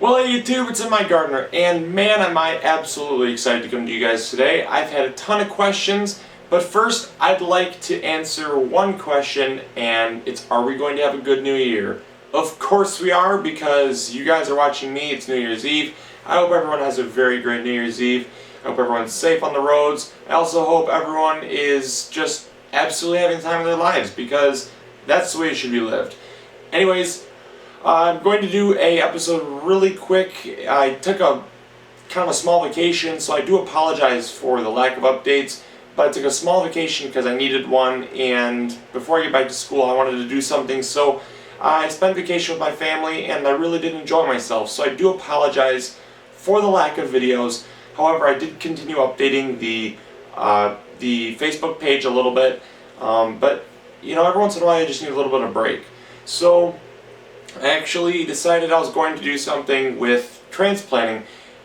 Well, hey YouTube, it's MIgardener, and man, am I absolutely excited to come to you guys today. I've had a ton of questions, but first I'd like to answer one question, and it's, are we going to have a good New Year? Of course we are, because you guys are watching me. It's New Year's Eve. I hope everyone has a very great New Year's Eve. I hope everyone's safe on the roads. I also hope everyone is just absolutely having the time of their lives, because that's the way it should be lived. Anyways, I'm going to do a episode really quick. I took a kind of a small vacation, so I do apologize for the lack of updates, but I took a small vacation because I needed one, and before I get back to school I wanted to do something, so I spent vacation with my family and I really did enjoy myself, so I do apologize for the lack of videos. However, I did continue updating the Facebook page a little bit, but you know, every once in a while I just need a little bit of break. So I actually decided I was going to do something with transplanting,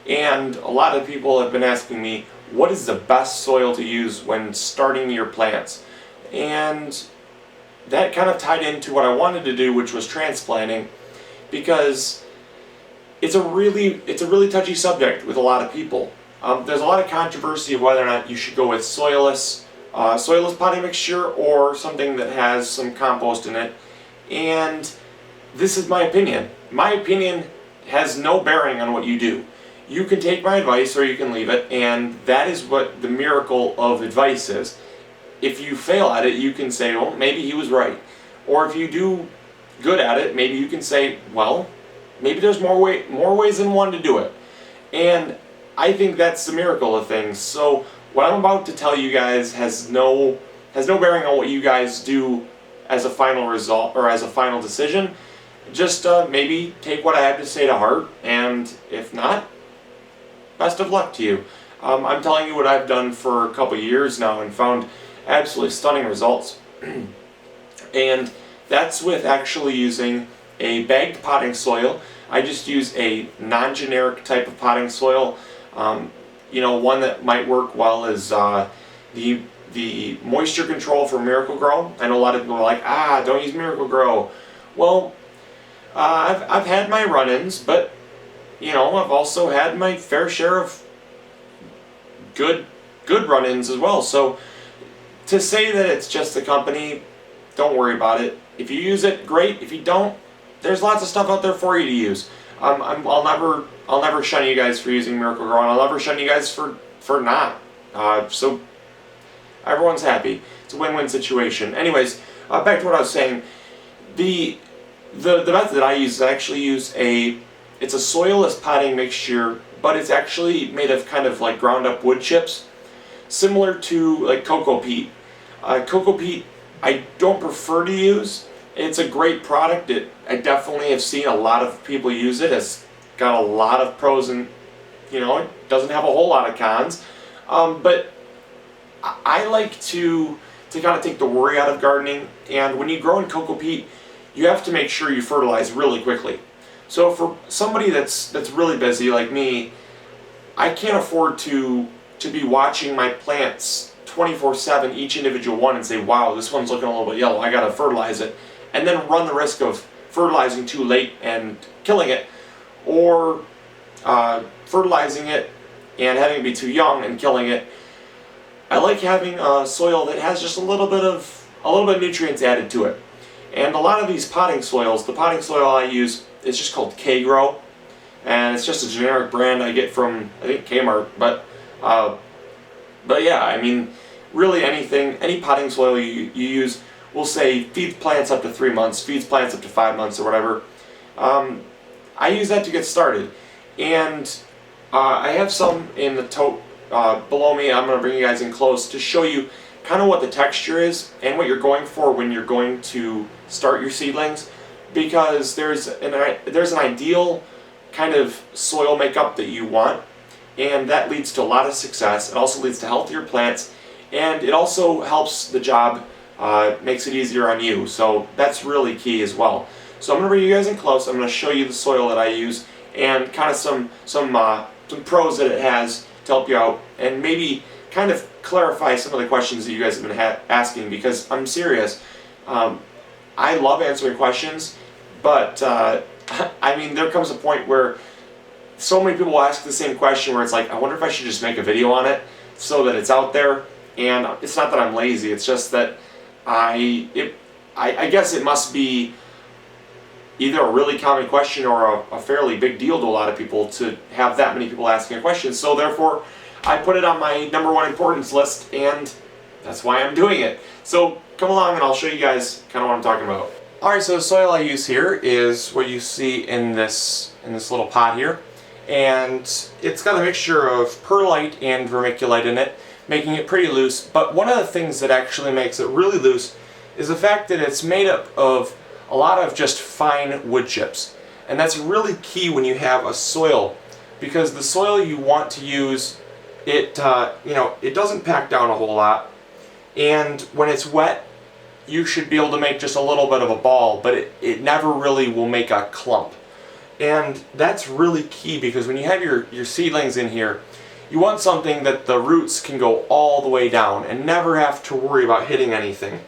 and a lot of people have been asking me, what is the best soil to use when starting your plants? And that kind of tied into what I wanted to do, which was transplanting, because it's a really touchy subject with a lot of people. There's a lot of controversy of whether or not you should go with soilless potting mixture or something that has some compost in it, and this is my opinion. My opinion has no bearing on what you do. You can take my advice or you can leave it, and that is what the miracle of advice is. If you fail at it, you can say, well, maybe he was right. Or if you do good at it, maybe you can say, well, maybe there's more ways than one to do it. And I think that's the miracle of things. So what I'm about to tell you guys has no bearing on what you guys do as a final result or as a final decision. Just maybe take what I have to say to heart, and if not, best of luck to you. I'm telling you what I've done for a couple years now and found absolutely stunning results. And that's with actually using a bagged potting soil. I just use a non-generic type of potting soil. You know, one that might work well is the moisture control for Miracle-Gro. I know a lot of people are like, don't use Miracle-Gro. Well, I've had my run-ins, but you know, I've also had my fair share of good run-ins as well. So to say that it's just the company, don't worry about it. If you use it, great. If you don't, there's lots of stuff out there for you to use. I'll never shun you guys for using Miracle-Gro, and I'll never shun you guys for not. So everyone's happy. It's a win-win situation. Anyways, back to what I was saying. The method that I use is I actually use it's a soilless potting mixture, but it's actually made of kind of like ground up wood chips, similar to like cocoa peat. Cocoa peat I don't prefer to use. It's a great product. I definitely have seen a lot of people use it. It's got a lot of pros, and you know, it doesn't have a whole lot of cons. But I like to kind of take the worry out of gardening, and when you grow in cocoa peat, you have to make sure you fertilize really quickly. So for somebody that's really busy like me, I can't afford to be watching my plants 24/7, each individual one, and say, wow, this one's looking a little bit yellow, I gotta fertilize it, and then run the risk of fertilizing too late and killing it, or fertilizing it and having it be too young and killing it. I like having a soil that has just a little bit of nutrients added to it. And a lot of these potting soils, the potting soil I use is just called K-Grow, and it's just a generic brand I get from, I think, Kmart. But yeah, I mean, really any potting soil you use will say feeds plants up to 3 months, feeds plants up to 5 months, or whatever. I use that to get started, and I have some in the tote below me. I'm going to bring you guys in close to show you kind of what the texture is and what you're going for when you're going to start your seedlings, because there's an ideal kind of soil makeup that you want, and that leads to a lot of success. It also leads to healthier plants, and it also helps the job, makes it easier on you, so that's really key as well. So I'm going to bring you guys in close. I'm going to show you the soil that I use and kind of some pros that it has to help you out, and maybe kind of clarify some of the questions that you guys have been asking, because I'm serious. I love answering questions, but I mean, there comes a point where so many people ask the same question where it's like, I wonder if I should just make a video on it so that it's out there. And it's not that I'm lazy, it's just that I guess it must be either a really common question or a fairly big deal to a lot of people to have that many people asking a question. So therefore, I put it on my #1 importance list, and that's why I'm doing it. So come along and I'll show you guys kind of what I'm talking about. Alright, so the soil I use here is what you see in this little pot here. And it's got a mixture of perlite and vermiculite in it, making it pretty loose. But one of the things that actually makes it really loose is the fact that it's made up of a lot of just fine wood chips. And that's really key when you have a soil, because the soil you want to use, it doesn't pack down a whole lot. And when it's wet, you should be able to make just a little bit of a ball, but it never really will make a clump. And that's really key, because when you have your seedlings in here, you want something that the roots can go all the way down and never have to worry about hitting anything.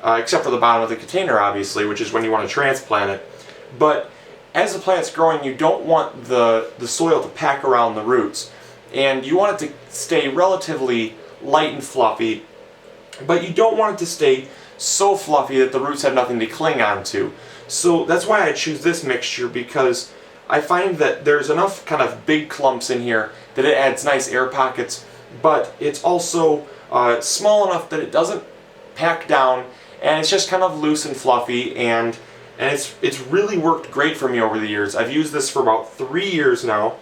Except for the bottom of the container, obviously, which is when you want to transplant it. But as the plant's growing, you don't want the soil to pack around the roots. And you want it to stay relatively light and fluffy, but you don't want it to stay so fluffy that the roots have nothing to cling on to. So that's why I choose this mixture, because I find that there's enough kind of big clumps in here that it adds nice air pockets, but it's also small enough that it doesn't pack down, and it's just kind of loose and fluffy, and it's really worked great for me over the years. I've used this for about 3 years now,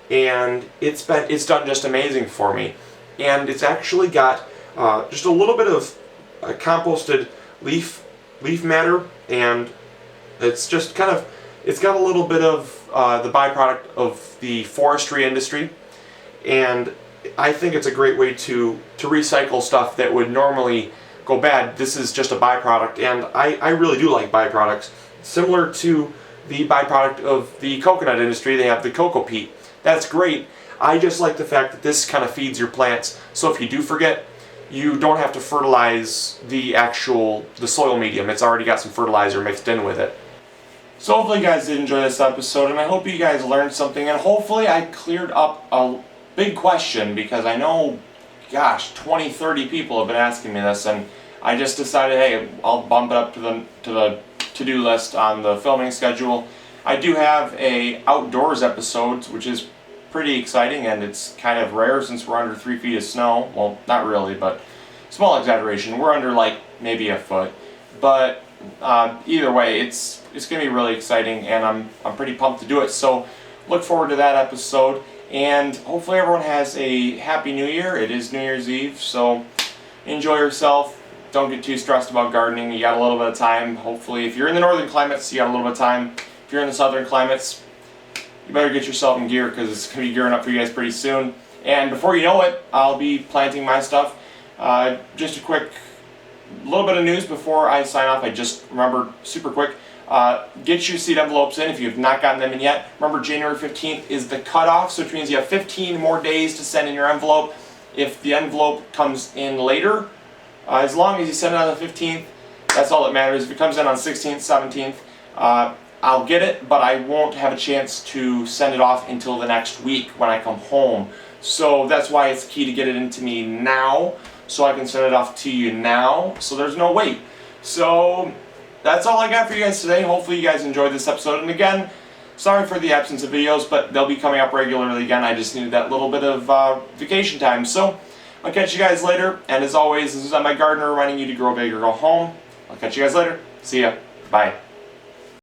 and it's done just amazing for me. And it's actually got just a little bit of composted leaf matter, and it's just kind of, it's got a little bit of the byproduct of the forestry industry, and I think it's a great way to recycle stuff that would normally go bad. This is just a byproduct, and I really do like byproducts. Similar to the byproduct of the coconut industry, they have the cocoa peat. That's great. I just like the fact that this kind of feeds your plants, so if you do forget, you don't have to fertilize the soil medium. It's already got some fertilizer mixed in with it. So hopefully you guys did enjoy this episode, and I hope you guys learned something, and hopefully I cleared up a big question, because I know, gosh, 20, 30 people have been asking me this, and I just decided, hey, I'll bump it up to the to-do list on the filming schedule. I do have a outdoors episode, which is pretty exciting, and it's kind of rare since we're under 3 feet of snow. Well, not really, but small exaggeration. We're under like maybe a foot. But either way, it's going to be really exciting, and I'm pretty pumped to do it. So look forward to that episode, and hopefully everyone has a happy New Year. It is New Year's Eve, so enjoy yourself. Don't get too stressed about gardening. You got a little bit of time. Hopefully, if you're in the northern climates, you got a little bit of time. If you're in the southern climates, you better get yourself in gear, because it's going to be gearing up for you guys pretty soon. And before you know it, I'll be planting my stuff. Just a quick little bit of news before I sign off. I just remembered super quick. Get your seed envelopes in if you have not gotten them in yet. Remember, January 15th is the cutoff, so which means you have 15 more days to send in your envelope. If the envelope comes in later, as long as you send it on the 15th, that's all that matters. If it comes in on 16th, 17th, I'll get it, but I won't have a chance to send it off until the next week when I come home. So that's why it's key to get it into me now, so I can send it off to you now, so there's no wait. So that's all I got for you guys today. Hopefully you guys enjoyed this episode, and again, sorry for the absence of videos, but they'll be coming up regularly again. I just needed that little bit of vacation time. So I'll catch you guys later, and as always, this is MIgardener reminding you to grow big or go home. I'll catch you guys later. See ya. Bye.